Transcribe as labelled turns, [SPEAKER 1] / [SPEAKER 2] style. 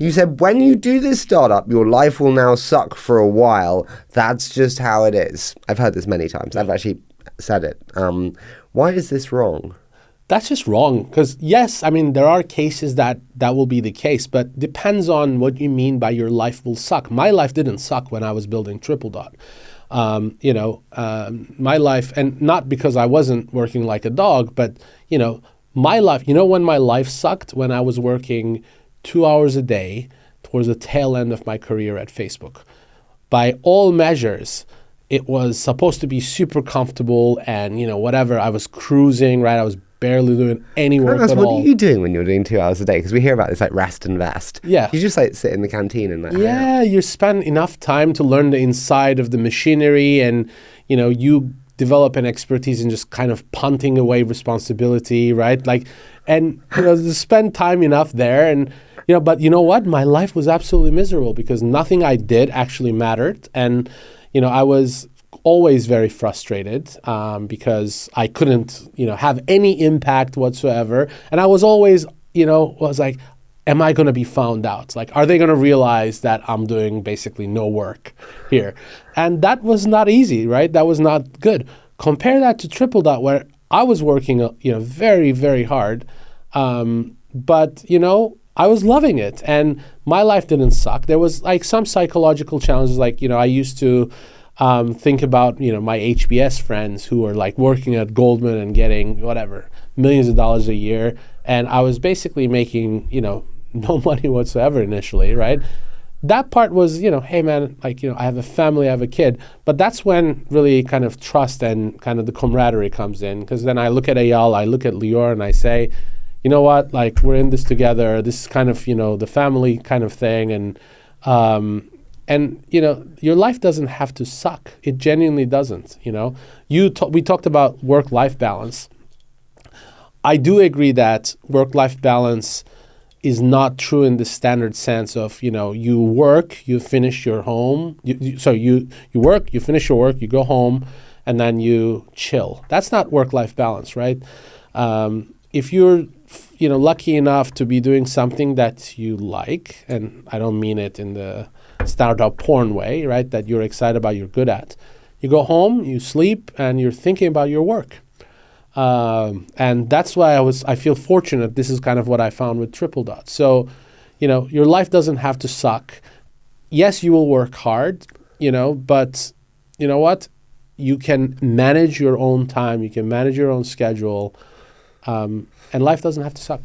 [SPEAKER 1] You said when you do this startup, your life will now suck for a while. That's just how it is. I've heard this many times. I've actually said it. Why is this wrong?
[SPEAKER 2] That's just wrong because, yes, I mean, there are cases that will be the case, but depends on what you mean by your life will suck. My life didn't suck when I was building Tripledot. My life, and not because I wasn't working like a dog, but, my life, when my life sucked? When I was working 2 hours a day towards the tail end of my career at Facebook. By all measures, it was supposed to be super comfortable and, whatever. I was cruising, right? I was barely doing any work at all.
[SPEAKER 1] What are you doing when you're doing 2 hours a day? Because we hear about this like rest and vest.
[SPEAKER 2] Yeah.
[SPEAKER 1] You just like sit in the canteen and
[SPEAKER 2] you spend enough time to learn the inside of the machinery and, you develop an expertise in just kind of punting away responsibility, right? To spend time enough there and, but you know what? My life was absolutely miserable because nothing I did actually mattered. And, I was always very frustrated because I couldn't, have any impact whatsoever. And I was always, was like, am I going to be found out? Like, are they going to realize that I'm doing basically no work here? And that was not easy, right? That was not good. Compare that to Tripledot, where I was working, very, very hard. But, I was loving it and my life didn't suck. There was like some psychological challenges. Like, I used to think about, my HBS friends who were like working at Goldman and getting whatever, millions of dollars a year. And I was basically making, no money whatsoever initially, right? That part was, hey man, like, I have a family, I have a kid. But that's when really kind of trust and kind of the camaraderie comes in. Because then I look at Eyal, I look at Lior and I say, you know what, like we're in this together. This is kind of, the family kind of thing. And your life doesn't have to suck. It genuinely doesn't, We talked about work-life balance. I do agree that work-life balance is not true in the standard sense of, you work, you finish your home. You work, you finish your work, you go home, and then you chill. That's not work-life balance, right? If you're lucky enough to be doing something that you like, and I don't mean it in the startup porn way, right? That you're excited about, you're good at. You go home, you sleep, and you're thinking about your work. And that's why I feel fortunate. This is kind of what I found with Tripledot. So, your life doesn't have to suck. Yes, you will work hard, but you know what? You can manage your own time. You can manage your own schedule. And life doesn't have to suck.